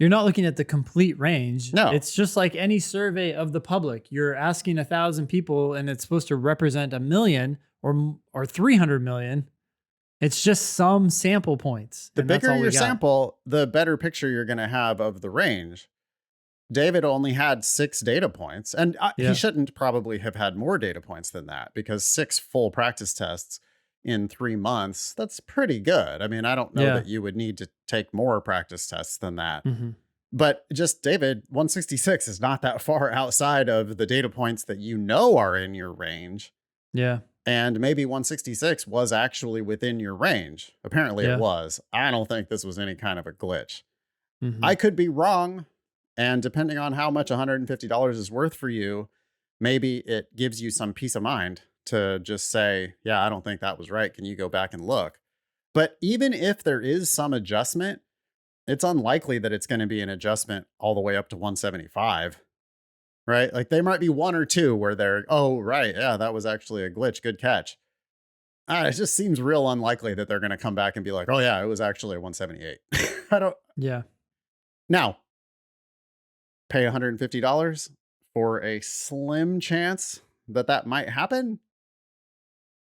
You're not looking at the complete range. No. It's just like any survey of the public. You're asking 1,000 people and it's supposed to represent 1 million or 300 million. It's just some sample points. The and that's bigger all we your got. sample, the better picture you're going to have of the range. David only had 6 data points, and Yeah. he shouldn't probably have had more data points than that, because 6 full practice tests in 3 months, that's pretty good. I mean, I don't know Yeah. that you would need to take more practice tests than that. Mm-hmm. But just David, 166 is not that far outside of the data points that you know are in your range. Yeah. And maybe 166 was actually within your range. Apparently Yeah. it was. I don't think this was any kind of a glitch. Mm-hmm. I could be wrong. And depending on how much $150 is worth for you, maybe it gives you some peace of mind to just say, yeah, I don't think that was right. Can you go back and look? But even if there is some adjustment, it's unlikely that it's going to be an adjustment all the way up to 175, right? Like there might be 1 or 2 where they're, oh, right. Yeah, that was actually a glitch. Good catch. It just seems real unlikely that they're going to come back and be like, oh, yeah, it was actually a 178. I don't. Yeah. Now, pay $150 for a slim chance that that might happen?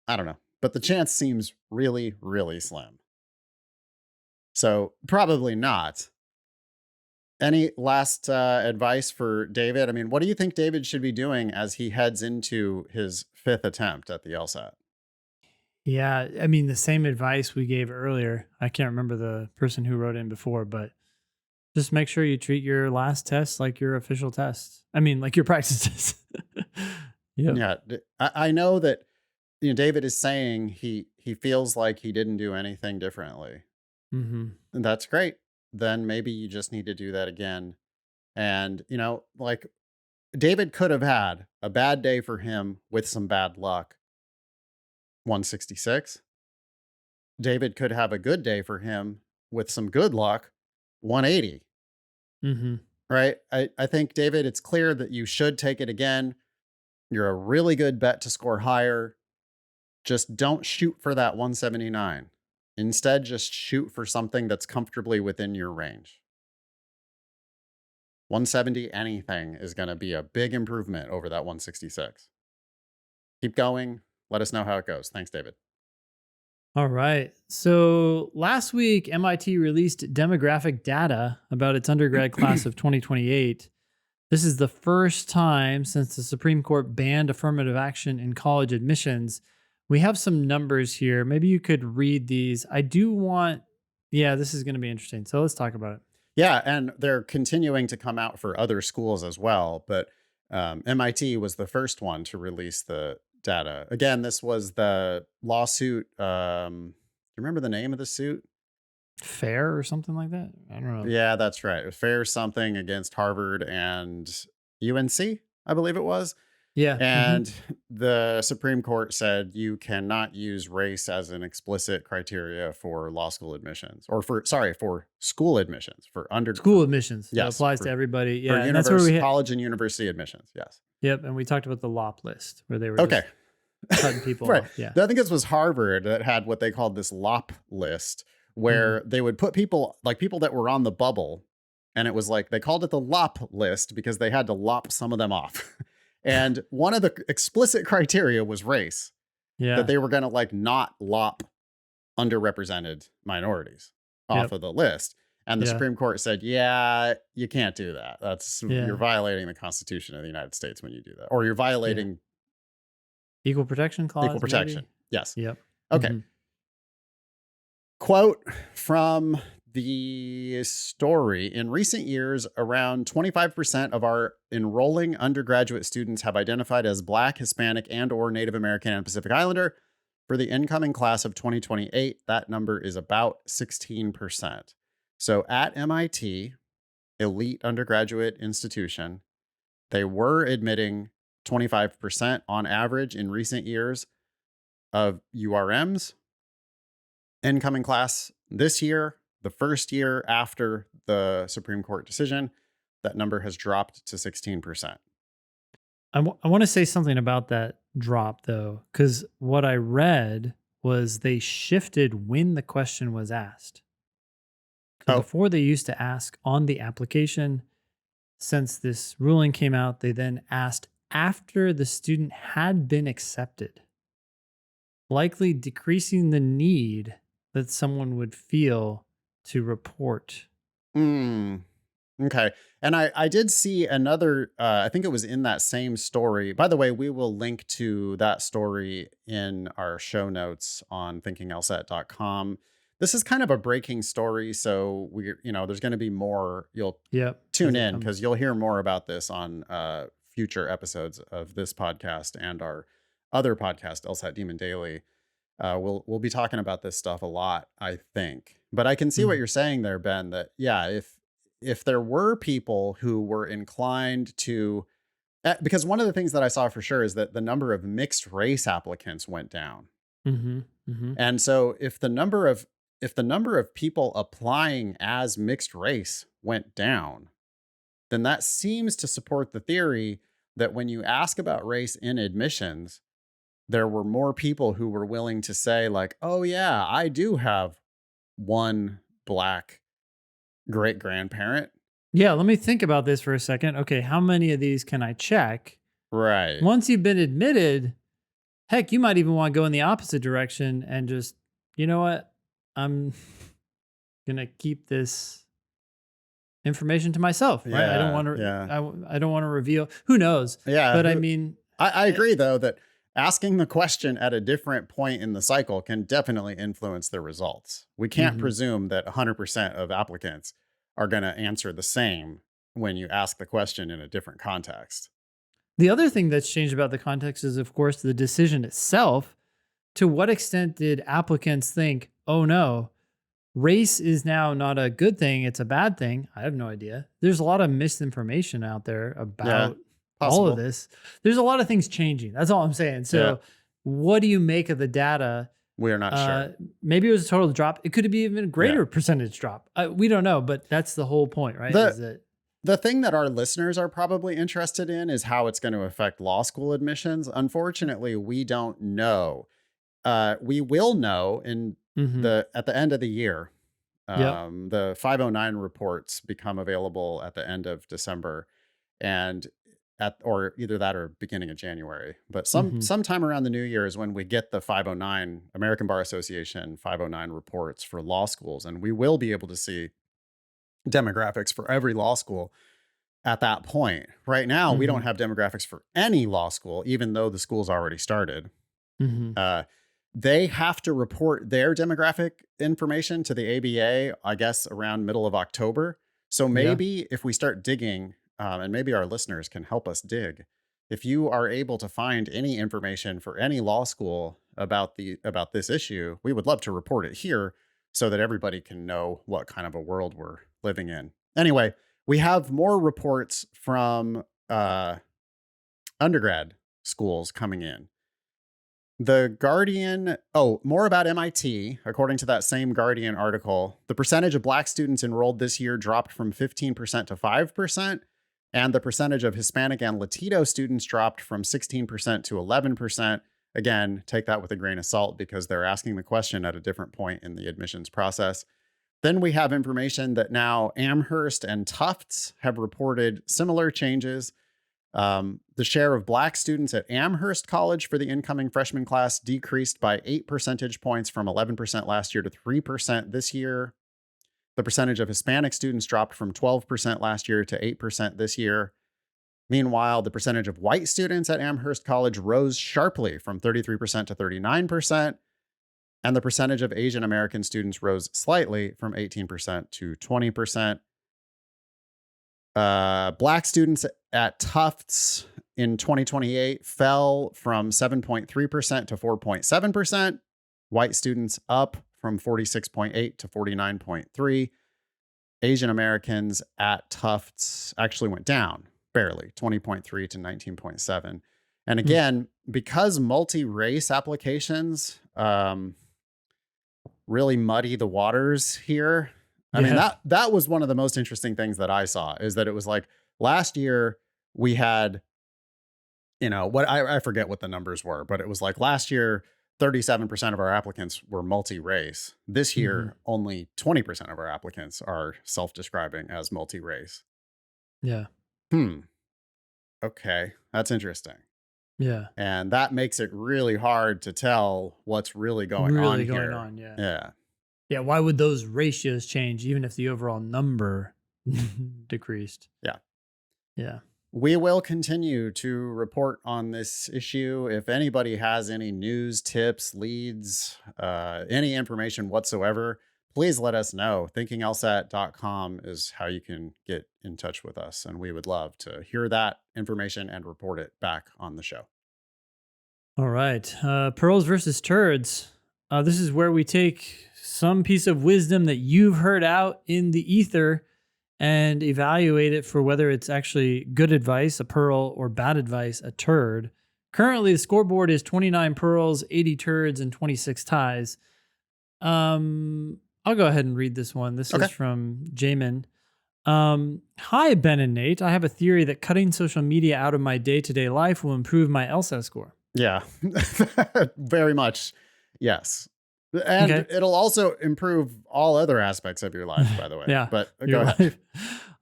I don't know. But the chance seems really, really slim. So probably not. Any last advice for David? I mean, what do you think David should be doing as he heads into his 5th attempt at the LSAT? Yeah. I mean, the same advice we gave earlier. I can't remember the person who wrote in before, but just make sure you treat your last test like your official test. I mean, like your practice test. Yep. Yeah. I know that David is saying he feels like he didn't do anything differently. Mm-hmm. And that's great. Then maybe you just need to do that again. And, like David could have had a bad day for him with some bad luck, 166. David could have a good day for him with some good luck, 180. Mm-hmm. Right? I think, David, it's clear that you should take it again. You're a really good bet to score higher. Just don't shoot for that 179. Instead, just shoot for something that's comfortably within your range. 170 anything is going to be a big improvement over that 166. Keep going. Let us know how it goes. Thanks, David. All right. So last week, MIT released demographic data about its undergrad class of 2028. This is the first time since the Supreme Court banned affirmative action in college admissions. We have some numbers here. Maybe you could read these. I do want Yeah, this is going to be interesting. So let's talk about it. Yeah, and they're continuing to come out for other schools as well. But MIT was the first one to release the data. Again, this was the lawsuit. Do you remember the name of the suit? Fair or something like that. I don't know. Yeah, that's right. Fair something against Harvard and UNC, I believe it was. Yeah. And the Supreme Court said you cannot use race as an explicit criteria for law school admissions, or for school admissions, School admissions. That yes, applies to everybody. for Yeah. And that's where we college and university admissions. Yes. Yep. And we talked about the LOP list where they were Okay. just cutting people Right. off. Yeah. I think this was Harvard that had what they called this LOP list, where they would put people that were on the bubble, and it was like they called it the LOP list because they had to lop some of them off. And one of the explicit criteria was race, Yeah. that they were going to not lop underrepresented minorities off of the list. And the Supreme Court said, yeah, you can't do that. You're violating the Constitution of the United States when you do that, or you're violating Equal protection clause. equal protection. Maybe? Yes. Yep. Okay. Quote from the story: in recent years, around 25% of our enrolling undergraduate students have identified as Black, Hispanic, and or Native American and Pacific Islander. For the incoming class of 2028, that number is about 16%. So at MIT, elite undergraduate institution, they were admitting 25% on average in recent years of URMs. Incoming class this year, the first year after the Supreme Court decision, that number has dropped to 16%. I want to say something about that drop, though, because what I read was they shifted when the question was asked. Before, they used to ask on the application. Since this ruling came out, they then asked after the student had been accepted, likely decreasing the need that someone would feel to report. Okay. And I did see another, I think it was in that same story. By the way, we will link to that story in our show notes on thinkinglsat.com. This is kind of a breaking story. So there's going to be more. You'll tune in because you'll hear more about this on future episodes of this podcast and our other podcast, LSAT Demon Daily. We'll be talking about this stuff a lot, I think. But I can see what you're saying there, Ben, that if there were people who were inclined to, because one of the things that I saw for sure is that the number of mixed race applicants went down. And so if the number of people applying as mixed race went down, then that seems to support the theory that when you ask about race in admissions, there were more people who were willing to say oh yeah, I do have one Black great-grandparent. Yeah, let me think about this for a second. Okay, how many of these can I check? Right. Once you've been admitted, heck, you might even want to go in the opposite direction and just, you know what? I'm going to keep this information to myself, right? I don't want to I don't want to reveal. Who knows? Yeah. But I mean, I agree though that asking the question at a different point in the cycle can definitely influence the results. We can't presume that 100% of applicants are going to answer the same when you ask the question in a different context. The other thing that's changed about the context is, of course, the decision itself. To what extent did applicants think, oh no, race is now not a good thing, it's a bad thing? I have no idea. There's a lot of misinformation out there about all of this. There's a lot of things changing. That's all I'm saying. So what do you make of the data? We're not sure. Maybe it was a total drop. It could be even a greater percentage drop. We don't know, but that's the whole point, right? The thing that our listeners are probably interested in is how it's going to affect law school admissions. Unfortunately, we don't know. We will know at the end of the year. The 509 reports become available at the end of December, and or either that or beginning of January. But sometime around the new year is when we get the 509 American Bar Association 509 reports for law schools, and we will be able to see demographics for every law school at that point. Right now, we don't have demographics for any law school, even though the school's already started. they have to report their demographic information to the ABA, I guess, around middle of October. So Yeah. maybe if we start digging, and maybe our listeners can help us dig, if you are able to find any information for any law school about this issue, we would love to report it here so that everybody can know what kind of a world we're living in. Anyway, we have more reports from undergrad schools coming in. The Guardian, more about MIT. According to that same Guardian article, the percentage of Black students enrolled this year dropped from 15% to 5%, and the percentage of Hispanic and Latino students dropped from 16% to 11%. Again, take that with a grain of salt because they're asking the question at a different point in the admissions process. Then we have information that now Amherst and Tufts have reported similar changes. The share of Black students at Amherst College for the incoming freshman class decreased by 8 percentage points from 11% last year to 3% this year. The percentage of Hispanic students dropped from 12% last year to 8% this year. Meanwhile, the percentage of white students at Amherst College rose sharply from 33% to 39%. And the percentage of Asian American students rose slightly from 18% to 20%. Black students at Tufts in 2028 fell from 7.3% to 4.7%. White students up from 46.8 to 49.3. Asian Americans at Tufts actually went down barely, 20.3 to 19.7. And again, because multi-race applications really muddy the waters here. I mean, that was one of the most interesting things that I saw, is that it was like last year we had, what I forget what the numbers were, but it was like last year, 37% of our applicants were multi-race. This year, only 20% of our applicants are self-describing as multi-race. Yeah. Okay. That's interesting. Yeah. And that makes it really hard to tell what's really going on here. Yeah. Yeah. Why would those ratios change even if the overall number decreased? Yeah. Yeah. We will continue to report on this issue. If anybody has any news, tips, leads, any information whatsoever, please let us know. ThinkingLSAT.com is how you can get in touch with us. And we would love to hear that information and report it back on the show. All right. Pearls versus turds. This is where we take some piece of wisdom that you've heard out in the ether and evaluate it for whether it's actually good advice, a pearl, or bad advice, a turd. Currently, the scoreboard is 29 pearls, 80 turds, and 26 ties. I'll go ahead and read this one. This is from Jamin. Hi, Ben and Nate. I have a theory that cutting social media out of my day-to-day life will improve my LSAT score. Yeah, very much. Yes. And it'll also improve all other aspects of your life, by the way. Yeah. But go ahead.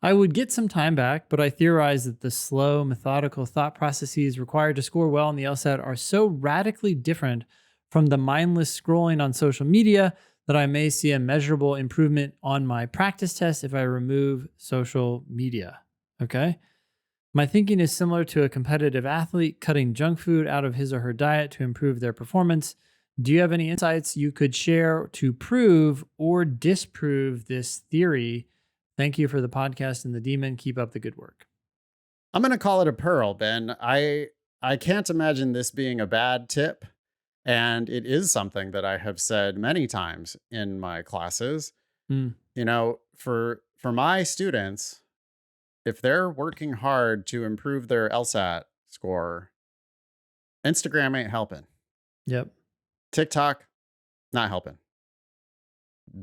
I would get some time back, but I theorize that the slow, methodical thought processes required to score well in the LSAT are so radically different from the mindless scrolling on social media that I may see a measurable improvement on my practice test if I remove social media. Okay. My thinking is similar to a competitive athlete cutting junk food out of his or her diet to improve their performance. Do you have any insights you could share to prove or disprove this theory? Thank you for the podcast and the demon. Keep up the good work. I'm going to call it a pearl, Ben. I can't imagine this being a bad tip. And it is something that I have said many times in my classes. For my students, if they're working hard to improve their LSAT score, Instagram ain't helping. Yep. TikTok, not helping.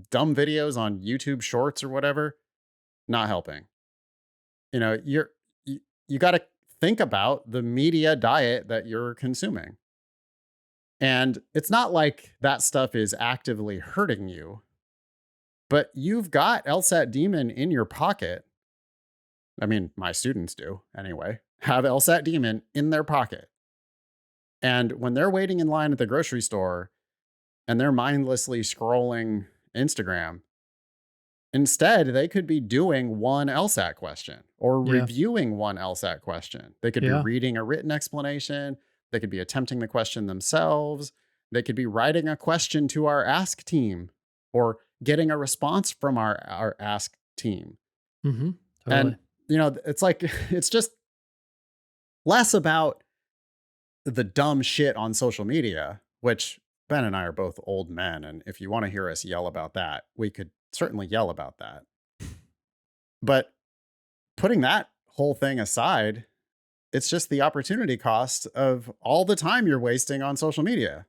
Dumb videos on YouTube Shorts or whatever, not helping. You got to think about the media diet that you're consuming. And it's not like that stuff is actively hurting you, but you've got LSAT Demon in your pocket. I mean, my students do anyway, have LSAT Demon in their pocket. And when they're waiting in line at the grocery store and they're mindlessly scrolling Instagram, instead, they could be doing one LSAT question or reviewing one LSAT question. They could be reading a written explanation. They could be attempting the question themselves. They could be writing a question to our Ask team or getting a response from our Ask team. Mm-hmm. And, Totally. it's like, it's just less about the dumb shit on social media, which Ben and I are both old men. And if you want to hear us yell about that, we could certainly yell about that. But putting that whole thing aside, it's just the opportunity cost of all the time you're wasting on social media.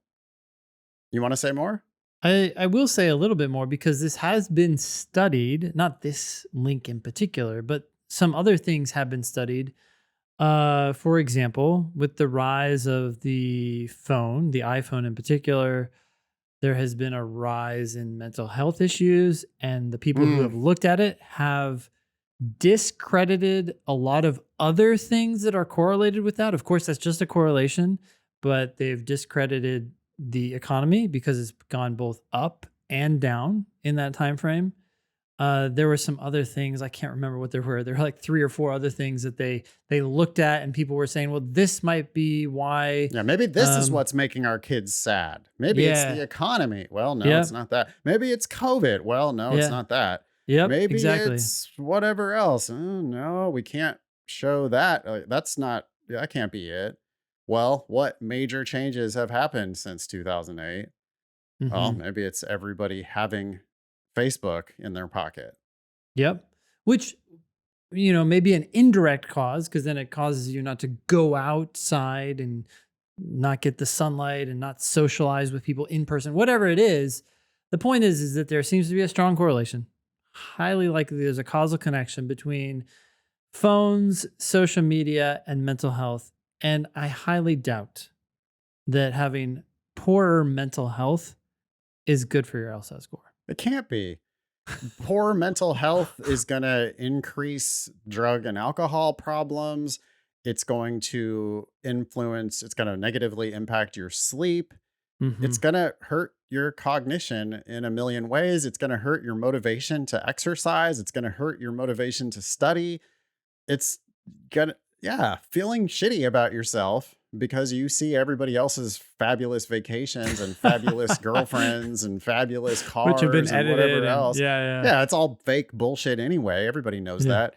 You want to say more? I will say a little bit more because this has been studied, not this link in particular, but some other things have been studied. For example, with the rise of the phone, the iPhone in particular, there has been a rise in mental health issues, and the people who have Mm, looked at it have discredited a lot of other things that are correlated with that. Of course, that's just a correlation, but they've discredited the economy because it's gone both up and down in that time frame. There were some other things I can't remember what there were. There were like 3 or 4 other things that they looked at, and people were saying, "Well, this might be why." yeah, maybe this is what's making our kids sad. Maybe it's the Yeah, economy. Well, no, it's yep, not that. Maybe it's COVID. Well, no, it's yeah, not that. yep, Maybe exactly. it's whatever else. Oh, no, we can't show that. That's not, that can't be it. Well, what major changes have happened since 2008? Well, Hmm. maybe it's everybody having Facebook in their pocket. Yep. Which, maybe an indirect cause, because then it causes you not to go outside and not get the sunlight and not socialize with people in person, whatever it is. The point is that there seems to be a strong correlation. Highly likely there's a causal connection between phones, social media, and mental health. And I highly doubt that having poorer mental health is good for your LSAT score. It can't be. Poor mental health is going to increase drug and alcohol problems. It's going to it's going to negatively impact your sleep. Hmm. It's going to hurt your cognition in a million ways. It's going to hurt your motivation to exercise. It's going to hurt your motivation to study. It's gonna, yeah, feeling shitty about yourself because you see everybody else's fabulous vacations and fabulous girlfriends and fabulous Which have been cars and edited whatever and else. yeah, Yeah, it's all fake bullshit anyway. Everybody knows yeah, that.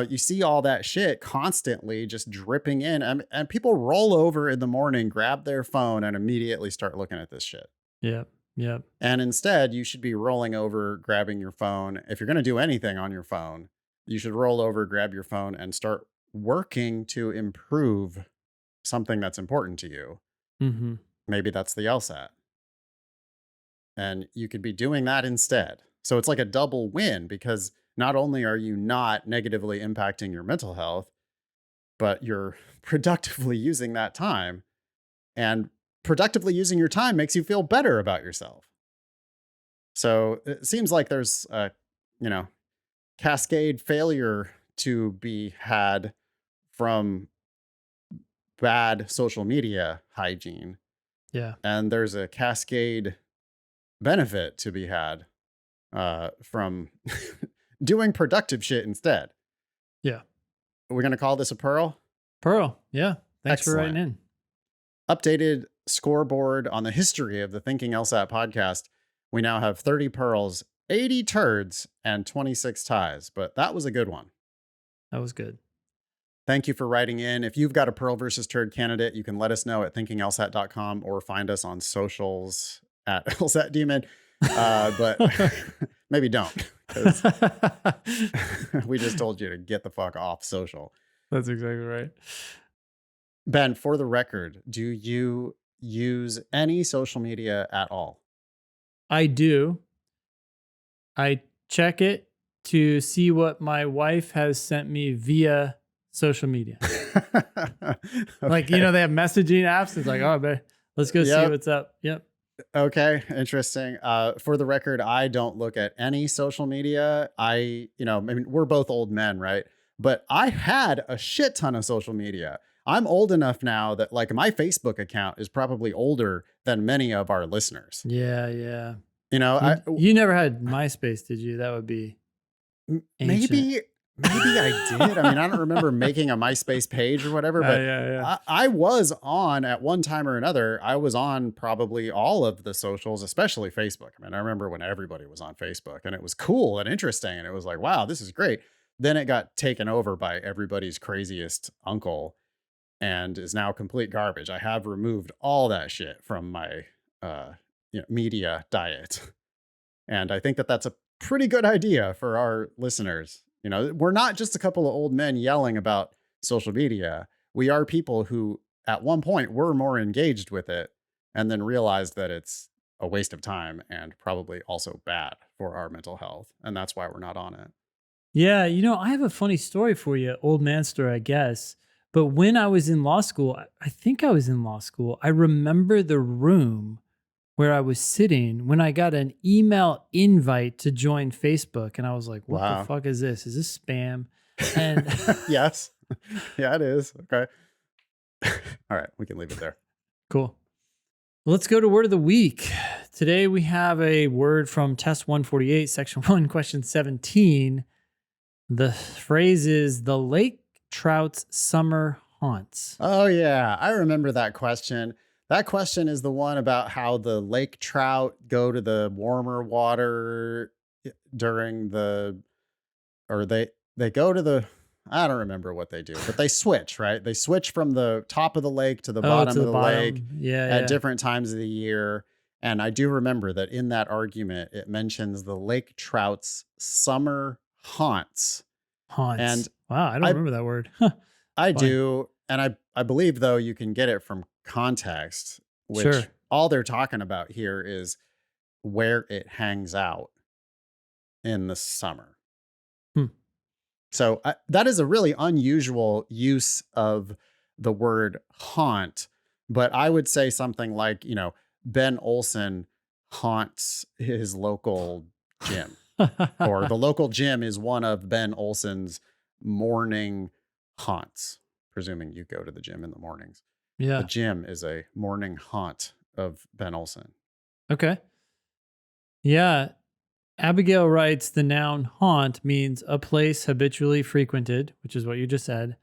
You see all that shit constantly just dripping in, and people roll over in the morning, grab their phone, and immediately start looking at this shit. yeah, yeah. And instead, you should be rolling over, grabbing your phone. If you're going to do anything on your phone, you should roll over, grab your phone, and start working to improve something that's important to you. Hmm. Maybe that's the LSAT. And you could be doing that instead. So it's like a double win because not only are you not negatively impacting your mental health, but you're productively using that time. And productively using your time makes you feel better about yourself. So it seems like there's a, you know, cascade failure to be had from bad social media hygiene. Yeah. And there's a cascade benefit to be had from doing productive shit instead. Yeah. We're going to call this a Pearl. Pearl. Yeah. Thanks for writing Excellent. in. Updated scoreboard on the history of the Thinking LSAT podcast. We now have 30 pearls, 80 turds, and 26 ties. But that was a good one. That was good. Thank you for writing in. If you've got a Pearl versus Turd candidate, you can let us know at thinkinglsat.com or find us on socials at LSATdemon. But maybe don't, because we just told you to get the fuck off social. That's exactly right. Ben, for the record, do you use any social media at all? I do. I check it to see what my wife has sent me via social media. Like, Okay. they have messaging apps. It's like, oh, man, let's go see Yep. what's up. Yep. Okay, interesting. For the record, I don't look at any social media. I mean, we're both old men, right? But I had a shit ton of social media. I'm old enough now that like my Facebook account is probably older than many of our listeners. Yeah. Yeah. You know, You never had MySpace, did you? That would be ancient. maybe Maybe I did. I mean, I don't remember making a MySpace page or whatever, but Yeah. I was on at one time or another. I was on probably all of the socials, especially Facebook. I mean, I remember when everybody was on Facebook and it was cool and interesting. And it was like, wow, this is great. Then it got taken over by everybody's craziest uncle and is now complete garbage. I have removed all that shit from my media diet. And I think that that's a pretty good idea for our listeners. We're not just a couple of old men yelling about social media. We are people who at one point were more engaged with it and then realized that it's a waste of time and probably also bad for our mental health. And that's why we're not on it. Yeah, I have a funny story for you, old man story, I guess. But when I was in law school, I think I was in law school, I remember the room where I was sitting when I got an email invite to join Facebook. And I was like, what the fuck is this? Is this spam? And yes. Yeah, it is. Okay. All right. We can leave it there. Cool. Let's go to word of the week. Today we have a word from test 148, section 1, question 17. The phrase is the lake trout's summer haunts. Oh, yeah. I remember that question. That question is the one about how the lake trout go to the warmer water during they go to the, I don't remember what they do, but they switch, right? They switch from the top of the lake to the bottom of the lake at different times of the year. And I do remember that in that argument, it mentions the lake trout's summer haunts. And wow, I don't remember that word. I do. And I believe, though, you can get it from context, which all they're talking about here is where it hangs out in the summer. So that is a really unusual use of the word haunt. But I would say something like, Ben Olsen haunts his local gym. Or the local gym is one of Ben Olsen's morning haunts, presuming you go to the gym in the mornings. Yeah. The gym is a morning haunt of Ben Olsen. Okay. Yeah. Abigail writes the noun haunt means a place habitually frequented, which is what you just said.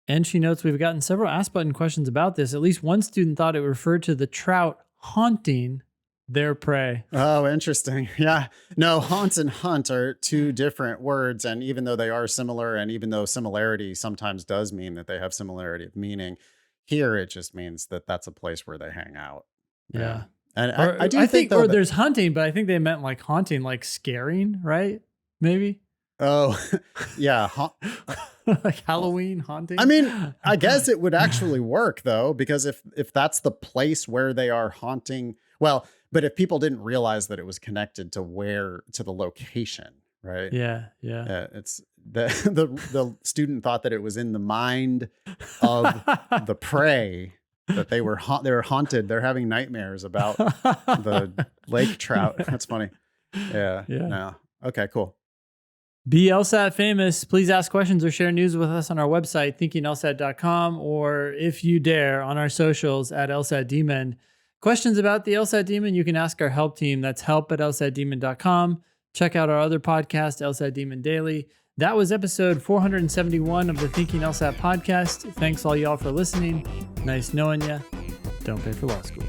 And she notes we've gotten several Ask Button questions about this. At least one student thought it referred to the trout haunting their prey. Oh, interesting. Yeah. No, haunt and hunt are two different words. And even though they are similar, and even though similarity sometimes does mean that they have similarity of meaning, here it just means that that's a place where they hang out. Yeah. And I do think though, there's hunting, but I think they meant like haunting, like scaring, right? Maybe. Oh, yeah. Like Halloween haunting. I mean, I guess it would actually work though, because if that's the place where they are haunting, well, but if people didn't realize that it was connected to the location, right? Yeah. It's the student thought that it was in the mind of the prey, that they were haunted. They're having nightmares about the lake trout. That's funny. Yeah. No. Okay, cool. Be LSAT famous. Please ask questions or share news with us on our website, thinkinglsat.com, or if you dare, on our socials at LSAT Demon. Questions about the LSAT Demon, you can ask our help team. That's help@lsatdemon.com. Check out our other podcast, LSAT Demon Daily. That was episode 471 of the Thinking LSAT podcast. Thanks all y'all for listening. Nice knowing you. Don't pay for law school.